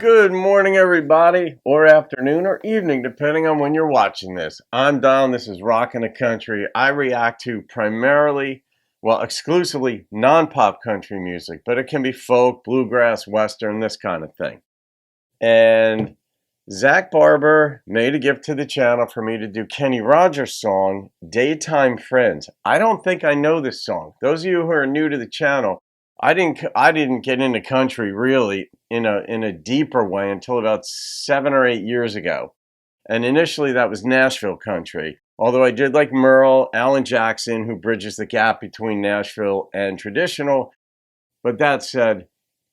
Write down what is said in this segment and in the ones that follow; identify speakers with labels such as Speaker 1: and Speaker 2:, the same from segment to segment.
Speaker 1: Good morning, everybody, or afternoon, or evening, depending on when you're watching this. I'm Don. This is Rockin' the Country. I react to primarily, exclusively non-pop country music, but it can be folk, bluegrass, western, this kind of thing. And Zach Barber made a gift to the channel for me to do Kenny Rogers' song, Daytime Friends. I don't think I know this song. Those of you who are new to the channel, I didn't get into country really in a deeper way until about 7 or 8 years ago. And initially that was Nashville country. Although I did like Merle, Alan Jackson, who bridges the gap between Nashville and traditional. But that said,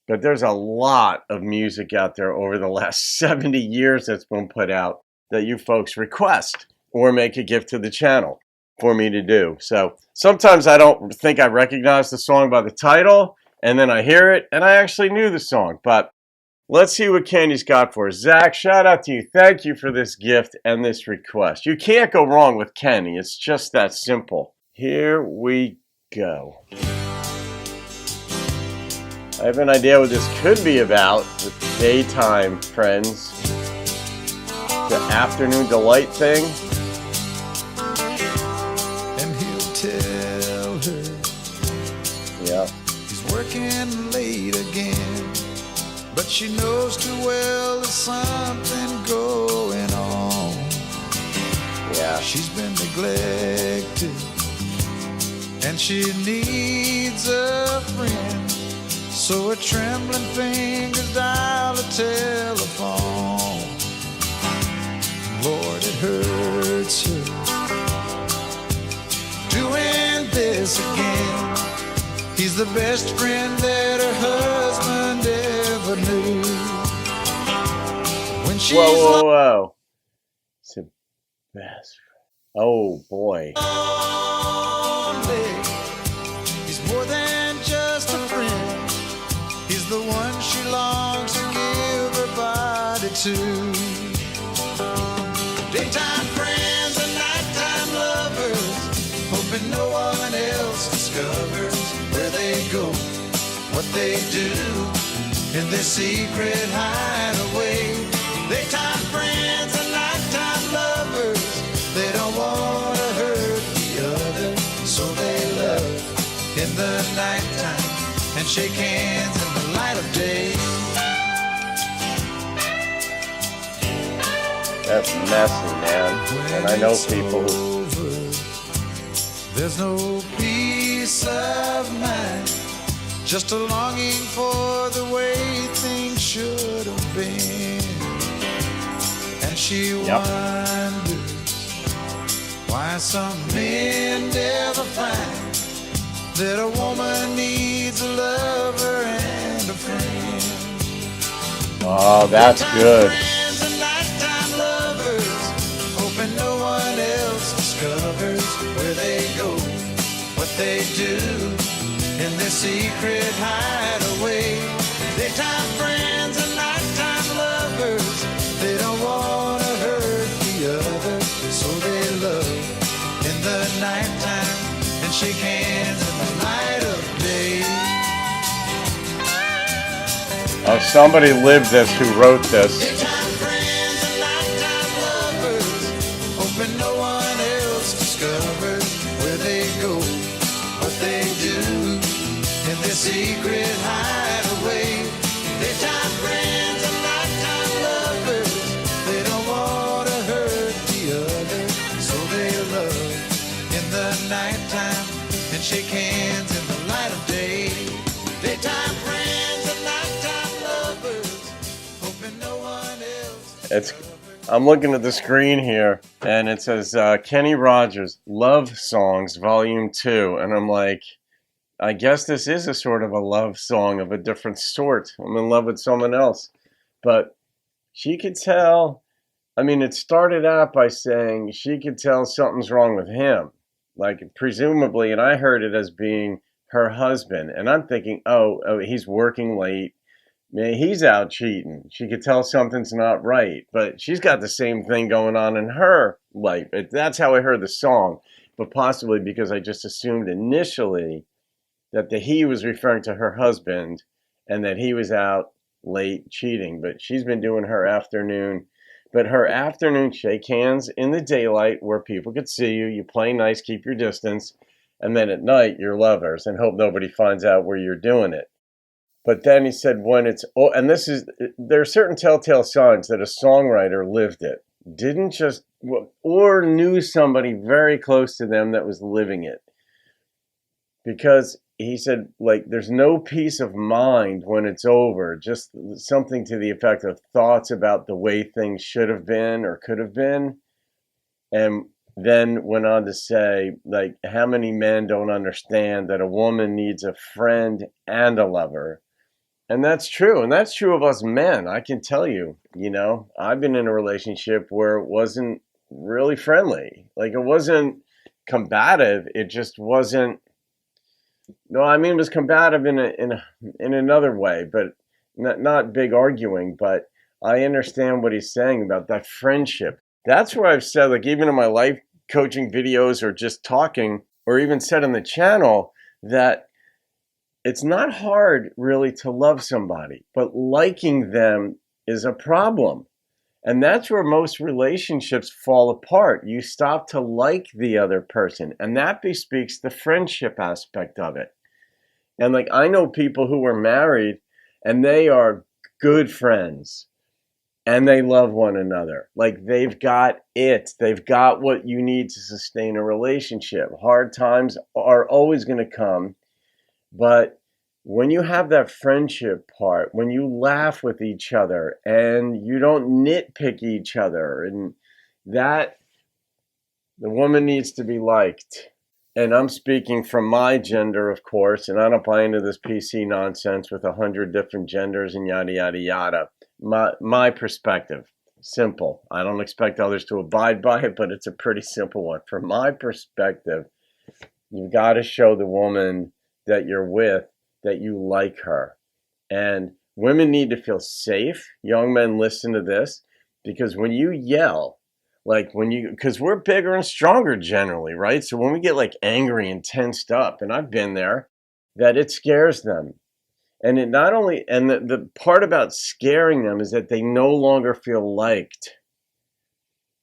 Speaker 1: there's a lot of music out there over the last 70 years that's been put out that you folks request or make a gift to the channel for me to do. So sometimes I don't think I recognize the song by the title, and then I hear it, and I actually knew the song. But let's see what Kenny's got for us. Zach, shout out to you. Thank you for this gift and this request. You can't go wrong with Kenny. It's just that simple. Here we go. I have an idea what this could be about with Daytime Friends. The afternoon delight thing.
Speaker 2: And he'll tell her,
Speaker 1: yeah,
Speaker 2: he's working late again, but she knows too well there's something going on.
Speaker 1: Yeah,
Speaker 2: she's been neglected and she needs a friend. So her trembling fingers dial a telephone. Lord, it hurts her doing this again. He's the best friend that her husband ever knew. When she's
Speaker 1: whoa. It's the best friend. Oh boy.
Speaker 2: lonely, he's more than just a friend. He's the one she longs to give her body to. Daytime friends and nighttime lovers, hoping no one else discovers where they go, what they do in their secret hideaway. Daytime friends and nighttime lovers, they don't want to hurt the other, so they love in the nighttime and shake hands in the light of day.
Speaker 1: That's messy, man. And I know people who...
Speaker 2: There's no peace of mind, just a longing for the way things should have been. And she wonders why some men never find that a woman needs a lover and a friend.
Speaker 1: Oh, that's good.
Speaker 2: Friends and nighttime lovers, hoping no one else discovers where they go, what they do in their secret hideaway. Daytime friends and nighttime lovers, they don't want to hurt the other, so they love in the nighttime and shake hands in the light of day.
Speaker 1: Oh, somebody lived this who wrote this.
Speaker 2: Daytime friends and nighttime lovers, hoping no one else discovers where they go, what they do in their secret hideaway. Daytime friends and nighttime lovers, they don't want to hurt the other, so they love in the nighttime and shake hands in the light of day. Daytime friends and nighttime lovers, hoping no one else.
Speaker 1: I'm looking at the screen here, and it says Kenny Rogers, Love Songs, Volume 2. And I'm like, I guess this is a sort of a love song of a different sort. I'm in love with someone else. But she could tell, I mean, it started out by saying she could tell something's wrong with him. Like, presumably, and I heard it as being her husband. And I'm thinking, oh, he's working late. Man, he's out cheating. She could tell something's not right. But she's got the same thing going on in her life. That's how I heard the song. But possibly because I just assumed initially that the he was referring to her husband and that he was out late cheating, but she's been doing her afternoon. But her afternoon shake hands in the daylight where people could see you. You play nice, keep your distance. And then at night, you're lovers and hope nobody finds out where you're doing it. But then he said, when it's, and there are certain telltale signs that a songwriter lived it, didn't just, or knew somebody very close to them that was living it. Because he said, like, there's no peace of mind when it's over, just something to the effect of thoughts about the way things should have been or could have been. And then went on to say, like, how many men don't understand that a woman needs a friend and a lover? And that's true. And that's true of us men. I can tell you, I've been in a relationship where it wasn't really friendly. Like, it wasn't combative. It just wasn't. No, I mean, it was combative in another way, but not big arguing. But I understand what he's saying about that friendship. That's where I've said, like, even in my life coaching videos or just talking, or even said on the channel, that it's not hard really to love somebody, but liking them is a problem. And that's where most relationships fall apart. You stop to like the other person, and that bespeaks the friendship aspect of it. And like, I know people who are married and they are good friends and they love one another. Like, they've got it. They've got what you need to sustain a relationship. Hard times are always going to come. But when you have that friendship part, when you laugh with each other and you don't nitpick each other, and that, the woman needs to be liked. And I'm speaking from my gender, of course, and I don't buy into this PC nonsense with 100 different genders and yada, yada, yada. My perspective, simple. I don't expect others to abide by it, but it's a pretty simple one. From my perspective, you've got to show the woman that you're with that you like her. And women need to feel safe. Young men, listen to this, because when you yell, like because we're bigger and stronger generally, right? So when we get like angry and tensed up, and I've been there, that it scares them. And it not only, and the part about scaring them is that they no longer feel liked.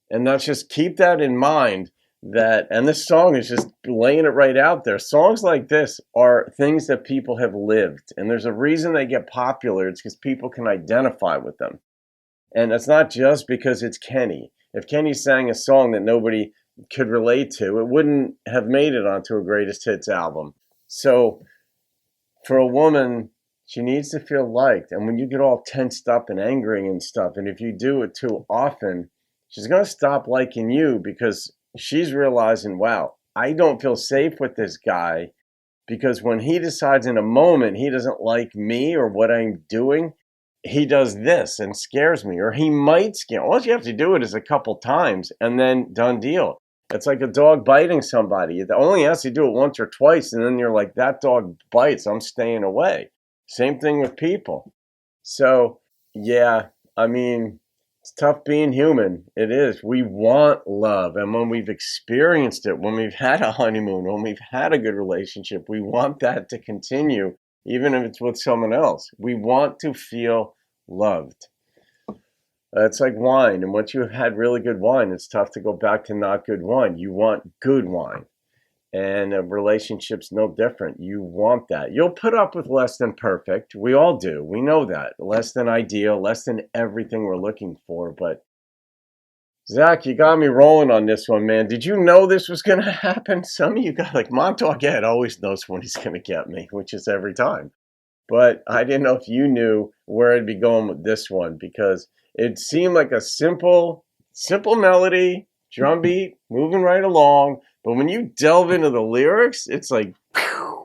Speaker 1: And that's just, keep that in mind. And this song is just laying it right out there. Songs like this are things that people have lived, and there's a reason they get popular. It's because people can identify with them. And it's not just because it's Kenny. If Kenny sang a song that nobody could relate to, it wouldn't have made it onto a greatest hits album. So for a woman, she needs to feel liked. And when you get all tensed up and angry and stuff, and if you do it too often, she's going to stop liking you, because she's realizing, wow, I don't feel safe with this guy, because when he decides in a moment he doesn't like me or what I'm doing, he does this and scares me, or he might scare. All you have to do it is a couple times and then done deal. It's like a dog biting somebody. It only has to do it once or twice, and then you're like, that dog bites, I'm staying away. Same thing with people. So, yeah, I mean, it's tough being human. It is. We want love. And when we've experienced it, when we've had a honeymoon, when we've had a good relationship, we want that to continue, even if it's with someone else. We want to feel loved. It's like wine. And once you've had really good wine, it's tough to go back to not good wine. You want good wine. And a relationship's no different. You want that. You'll put up with less than perfect. We all do. We know that. Less than ideal, less than everything we're looking for. But Zach, you got me rolling on this one, man. Did you know this was going to happen? Some of you got, like, Montauk Ed always knows when he's going to get me, which is every time. But I didn't know if you knew where I'd be going with this one, because it seemed like a simple melody, drum beat, moving right along. But when you delve into the lyrics, it's like,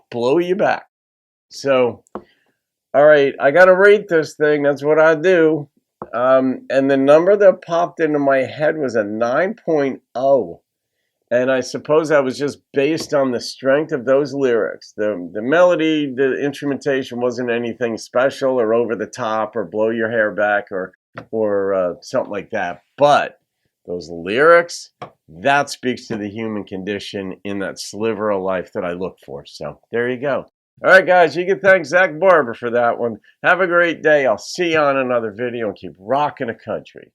Speaker 1: blow you back. So, all right, I got to rate this thing. That's what I do. And the number that popped into my head was a 9.0. And I suppose that was just based on the strength of those lyrics. The melody, the instrumentation wasn't anything special or over the top or blow your hair back or something like that. But those lyrics, that speaks to the human condition in that sliver of life that I look for. So there you go. All right, guys, you can thank Zach Barber for that one. Have a great day. I'll see you on another video and keep rocking the country.